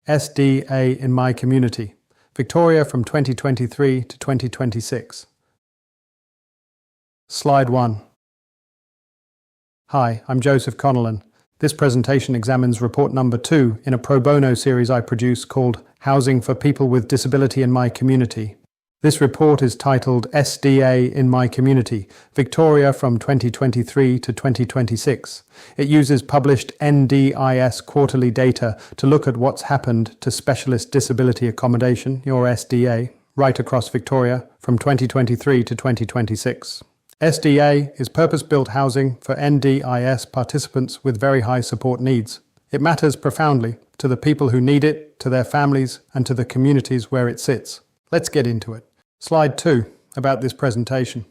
SDA in my community, Victoria from 2023 to 2026. Slide 1. Hi, I'm Joseph Connellan. This presentation examines report number 2 in a pro bono series I produce called Housing for People with Disability in My Community. This report is titled SDA in My Community, Victoria from 2023 to 2026. It uses published NDIS quarterly data to look at what's happened to specialist disability accommodation, your SDA, right across Victoria from 2023 to 2026. SDA is purpose-built housing for NDIS participants with very high support needs. It matters profoundly to the people who need it, to their families, and to the communities where it sits. Let's get into it. Slide 2, about this presentation.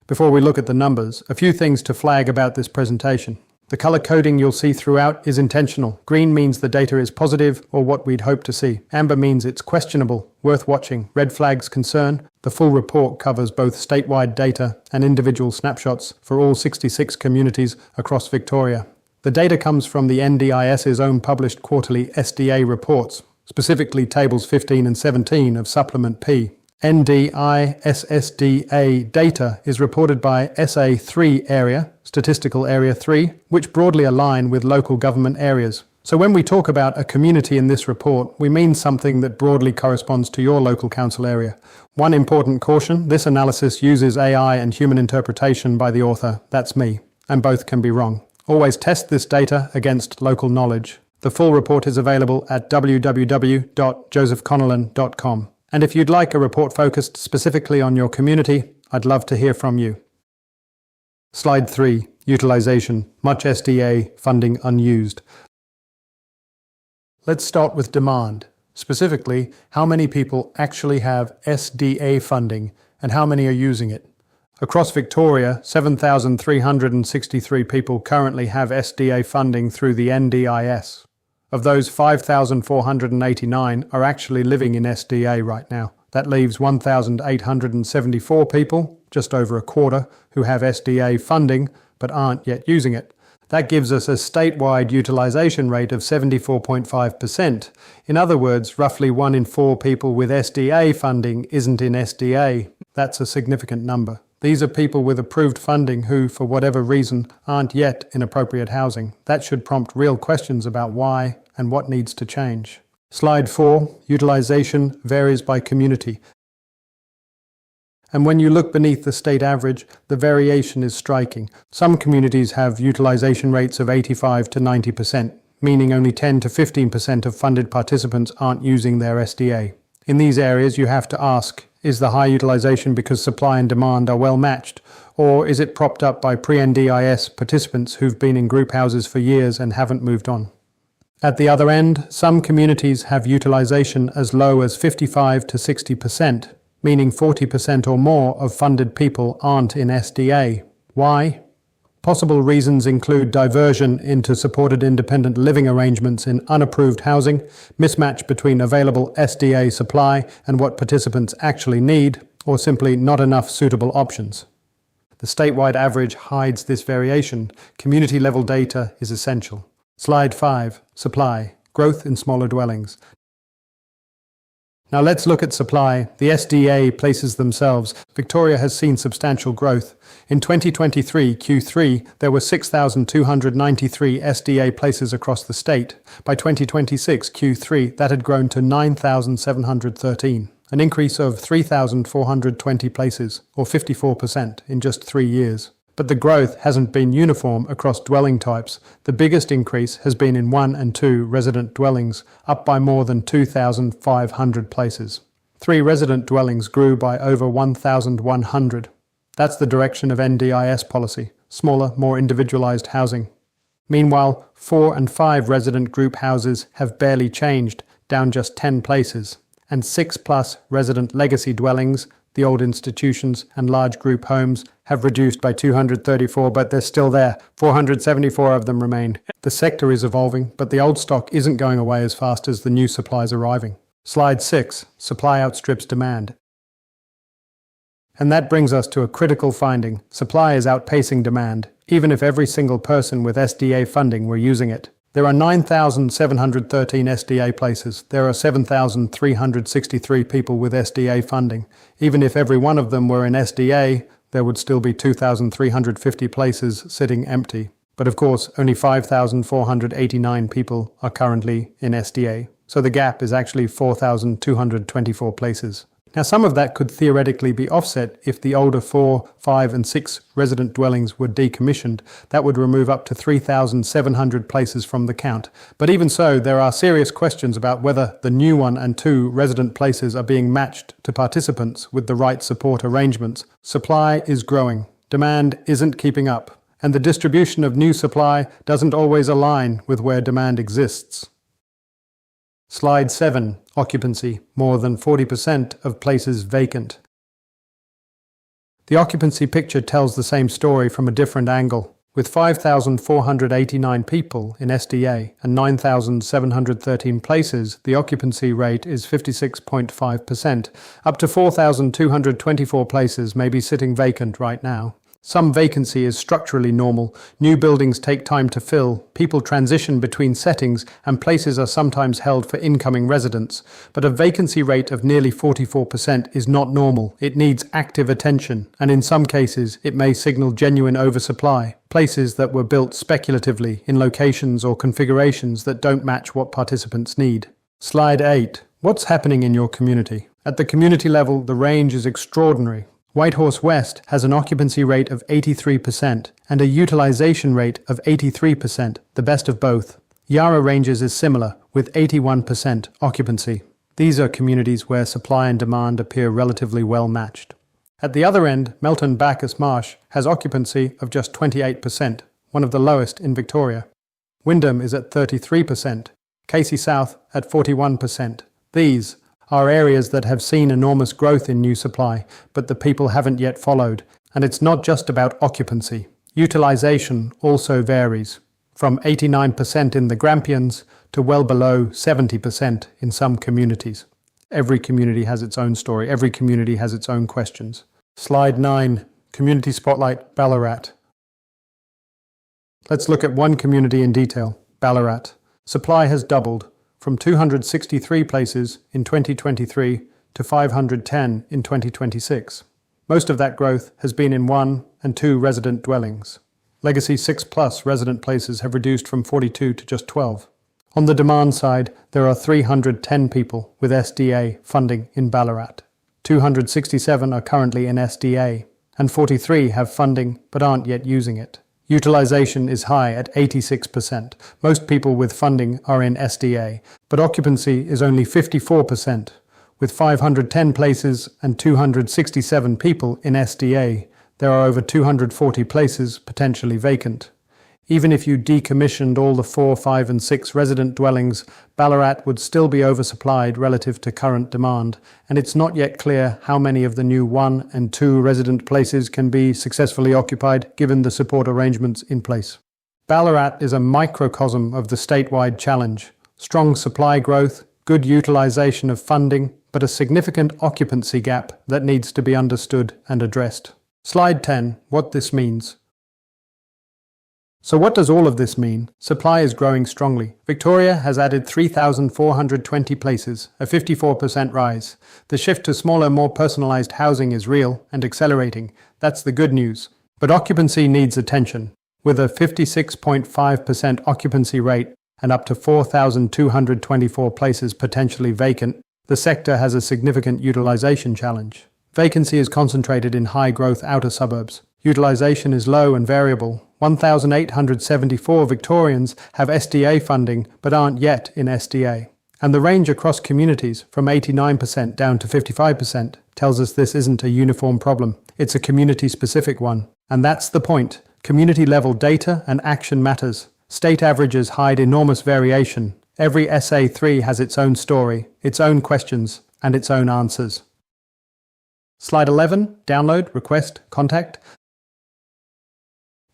Before we look at the numbers, a few things to flag about this presentation. The color coding you'll see throughout is intentional. Green means the data is positive or what we'd hope to see. Amber means it's questionable, worth watching. Red flags concern. The full report covers both statewide data and individual snapshots for all 66 communities across Victoria. The data comes from the NDIS's own published quarterly SDA reports, specifically tables 15 and 17 of Supplement P. NDIS-SDA data is reported by SA3 area, Statistical Area 3, which broadly align with local government areas. So when we talk about a community in this report, we mean something that broadly corresponds to your local council area. One important caution, this analysis uses AI and human interpretation by the author, that's me, and both can be wrong. Always test this data against local knowledge. The full report is available at www.josephconnellan.com. And if you'd like a report focused specifically on your community, I'd love to hear from you. Slide 3. Utilisation. Much SDA funding unused. Let's start with demand. Specifically, how many people actually have SDA funding and how many are using it. Across Victoria, 7,363 people currently have SDA funding through the NDIS. Of those, 5,489 are actually living in SDA right now. That leaves 1,874 people, just over a quarter, who have SDA funding but aren't yet using it. That gives us a statewide utilisation rate of 74.5%. In other words, roughly 1 in 4 people with SDA funding isn't in SDA. That's a significant number. These are people with approved funding who, for whatever reason, aren't yet in appropriate housing. That should prompt real questions about why and what needs to change. Slide 4. Utilisation varies by community. And when you look beneath the state average, the variation is striking. Some communities have utilisation rates of 85 to 90%, meaning only 10 to 15% of funded participants aren't using their SDA. In these areas, you have to ask, is the high utilisation because supply and demand are well matched, or is it propped up by pre-NDIS participants who've been in group houses for years and haven't moved on? At the other end, some communities have utilisation as low as 55 to 60%, meaning 40% or more of funded people aren't in SDA. Why? Possible reasons include diversion into supported independent living arrangements in unapproved housing, mismatch between available SDA supply and what participants actually need, or simply not enough suitable options. The statewide average hides this variation. Community-level data is essential. Slide 5. Supply. Growth in smaller dwellings. Now let's look at supply. The SDA places themselves. Victoria has seen substantial growth. In 2023 Q3, there were 6,293 SDA places across the state. By 2026 Q3, that had grown to 9,713, an increase of 3,420 places, or 54% in just 3 years. But the growth hasn't been uniform across dwelling types. The biggest increase has been in 1 and 2 resident dwellings, up by more than 2,500 places. 3 resident dwellings grew by over 1,100. That's the direction of NDIS policy, smaller, more individualised housing. Meanwhile, 4 and 5 resident group houses have barely changed, down just 10 places, and 6+ resident legacy dwellings, the old institutions and large group homes, have reduced by 234, but they're still there. 474 of them remain. The sector is evolving, but the old stock isn't going away as fast as the new supply is arriving. Slide 6. Supply outstrips demand. And that brings us to a critical finding. Supply is outpacing demand, even if every single person with SDA funding were using it. There are 9,713 SDA places. There are 7,363 people with SDA funding. Even if every one of them were in SDA, there would still be 2,350 places sitting empty. But of course, only 5,489 people are currently in SDA. So the gap is actually 4,224 places. Now, some of that could theoretically be offset if the older 4, 5 and 6 resident dwellings were decommissioned. That would remove up to 3,700 places from the count. But even so, there are serious questions about whether the new 1 and 2 resident places are being matched to participants with the right support arrangements. Supply is growing. Demand isn't keeping up. And the distribution of new supply doesn't always align with where demand exists. Slide 7. Occupancy. More than 40% of places vacant. The occupancy picture tells the same story from a different angle. With 5,489 people in SDA and 9,713 places, the occupancy rate is 56.5%. Up to 4,224 places may be sitting vacant right now. Some vacancy is structurally normal. New buildings take time to fill, people transition between settings, and places are sometimes held for incoming residents. But a vacancy rate of nearly 44% is not normal. It needs active attention, and in some cases it may signal genuine oversupply. Places that were built speculatively in locations or configurations that don't match what participants need. Slide 8. What's happening in your community? At the community level, the range is extraordinary. Whitehorse West has an occupancy rate of 83% and a utilization rate of 83%, the best of both. Yarra Ranges is similar, with 81% occupancy. These are communities where supply and demand appear relatively well matched. At the other end, Melton Bacchus Marsh has occupancy of just 28%, one of the lowest in Victoria. Wyndham is at 33%, Casey South at 41%. These are areas that have seen enormous growth in new supply, but the people haven't yet followed. And it's not just about occupancy. Utilization also varies, from 89% in the Grampians to well below 70% in some communities. Every community has its own story. Every community has its own questions. Slide 9. Community Spotlight, Ballarat. Let's look at one community in detail, Ballarat. Supply has doubled, from 263 places in 2023 to 510 in 2026. Most of that growth has been in 1 and 2 resident dwellings. Legacy 6+ resident places have reduced from 42 to just 12. On the demand side, there are 310 people with SDA funding in Ballarat. 267 are currently in SDA, and 43 have funding but aren't yet using it. Utilization is high at 86%. Most people with funding are in SDA, but occupancy is only 54%. With 510 places and 267 people in SDA, there are over 240 places potentially vacant. Even if you decommissioned all the 4, 5 and 6 resident dwellings, Ballarat would still be oversupplied relative to current demand, and it's not yet clear how many of the new 1 and 2 resident places can be successfully occupied given the support arrangements in place. Ballarat is a microcosm of the statewide challenge. Strong supply growth, good utilization of funding, but a significant occupancy gap that needs to be understood and addressed. Slide 10. What this means. So what does all of this mean? Supply is growing strongly. Victoria has added 3,420 places, a 54% rise. The shift to smaller, more personalised housing is real and accelerating. That's the good news. But occupancy needs attention. With a 56.5% occupancy rate and up to 4,224 places potentially vacant, the sector has a significant utilisation challenge. Vacancy is concentrated in high-growth outer suburbs. Utilisation is low and variable. 1,874 Victorians have SDA funding but aren't yet in SDA. And the range across communities, from 89% down to 55%, tells us this isn't a uniform problem. It's a community-specific one. And that's the point. Community-level data and action matters. State averages hide enormous variation. Every SA3 has its own story, its own questions, and its own answers. Slide 11. Download, request, contact.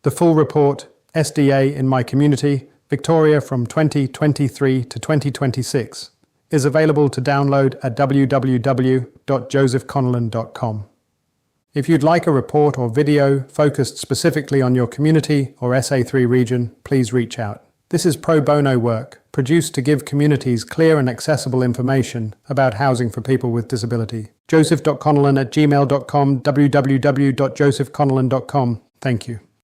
The full report, SDA in My Community, Victoria from 2023 to 2026, is available to download at www.josephconnellan.com. If you'd like a report or video focused specifically on your community or SA3 region, please reach out. This is pro bono work, produced to give communities clear and accessible information about housing for people with disability. joseph.connellan@gmail.com, www.josephconnellan.com. Thank you.